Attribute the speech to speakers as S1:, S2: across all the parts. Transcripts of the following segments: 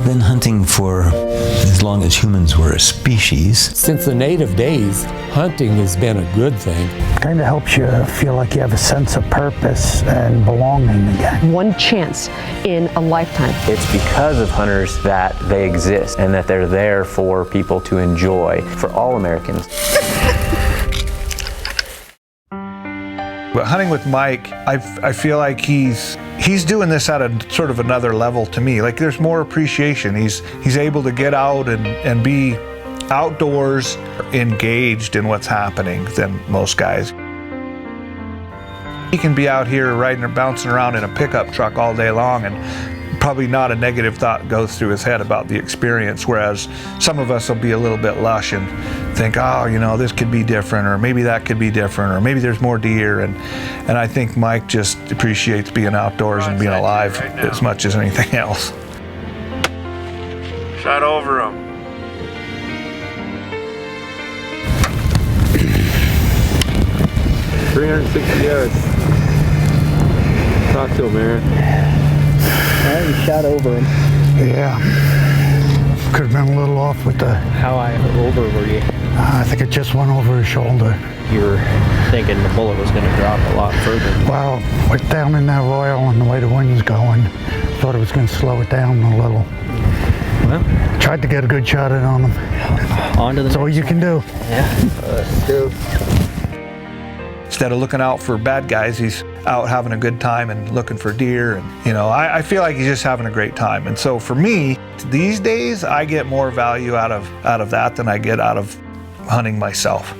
S1: We've been hunting for as long as humans were a species.
S2: Since the native days, hunting has been a good thing.
S3: Kind of helps you feel like you have a sense of purpose and belonging again.
S4: One chance in a lifetime.
S5: It's because of hunters that they exist and that they're there for people to enjoy, for all Americans.
S6: But hunting with Mike, I feel like he's doing this at a sort of another level to me. Like there's more appreciation. He's able to get out and be outdoors, engaged in what's happening than most guys. He can be out here riding or bouncing around in a pickup truck all day long and probably not a negative thought goes through his head about the experience, whereas some of us will be a little bit lush and think, oh, you know, this could be different, or maybe that could be different, or maybe there's more deer, and I think Mike just appreciates being outdoors and being alive as much as anything else.
S7: Shot over him.
S5: 360 yards. Talk to him, Aaron.
S3: You shot over him. Yeah. Could have been a little off with the...
S8: How high over were you?
S3: I think it just went over his shoulder.
S8: You were thinking the bullet was going to drop a lot further.
S3: Well, with down in that royal and the way the wind's going, thought it was going to slow it down a little.
S8: Well,
S3: tried to get a good shot in on him.
S8: On to the
S3: That's all you can do.
S8: Yeah.
S5: Let's do.
S6: Instead of looking out for bad guys, he's out having a good time and looking for deer. And you know, I feel like he's just having a great time. And so for me, these days, I get more value out of that than I get out of hunting myself.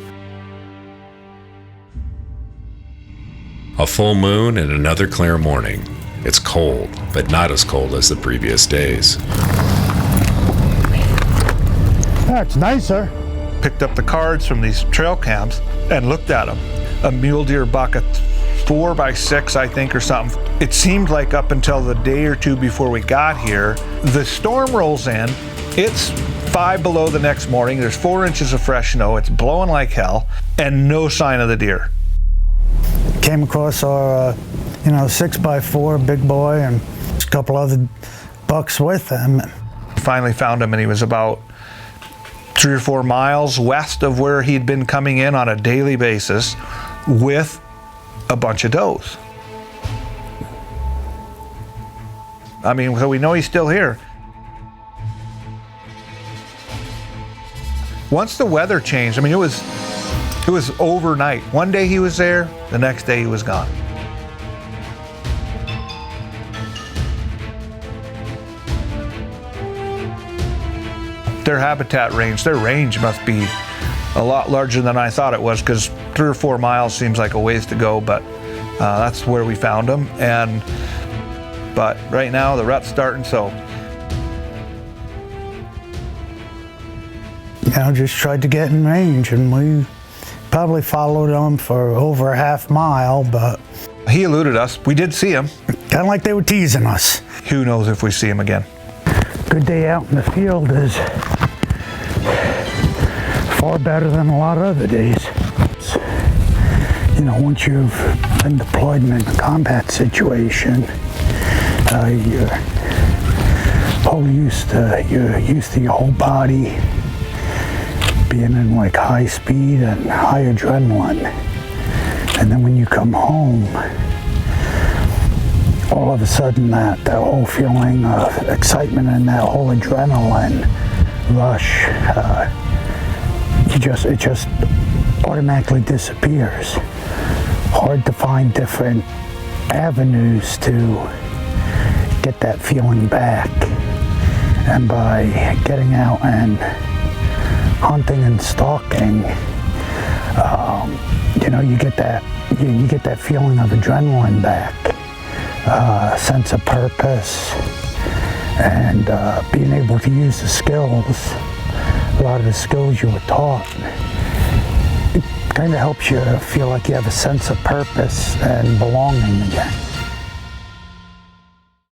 S9: A full moon and another clear morning. It's cold, but not as cold as the previous days.
S3: That's nicer.
S6: Picked up the cards from these trail cams and looked at them. A mule deer buck, a 4x6, I think, or something. It seemed like up until the day or two before we got here, the storm rolls in. It's 5 below the next morning. There's 4 inches of fresh snow. It's blowing like hell, and no sign of the deer.
S3: Came across our, 6x4 big boy and a couple other bucks with him.
S6: Finally found him, and he was about 3 or 4 miles west of where he'd been coming in on a daily basis with a bunch of does. I mean, so we know he's still here. Once the weather changed, I mean, it was overnight. One day he was there, the next day he was gone. Their habitat range, their range must be a lot larger than I thought it was, because 3 or 4 miles seems like a ways to go, but that's where we found them. But right now the rut's starting, so.
S3: Just tried to get in range, and we probably followed him for over a half mile, but.
S6: He eluded us. We did see him.
S3: Kind of like they were teasing us.
S6: Who knows if we see him again.
S3: Good day out in the field is far better than a lot of other days. Once you've been deployed in a combat situation, you're used to your whole body being in like high speed and high adrenaline. And then when you come home, all of a sudden that whole feeling of excitement and that whole adrenaline rush, it just automatically disappears. Hard to find different avenues to get that feeling back. And by getting out and hunting and stalking, you get that feeling of adrenaline back. Sense of purpose, and being able to use the skills, a lot of the skills you were taught. It kind of helps you feel like you have a sense of purpose and belonging again.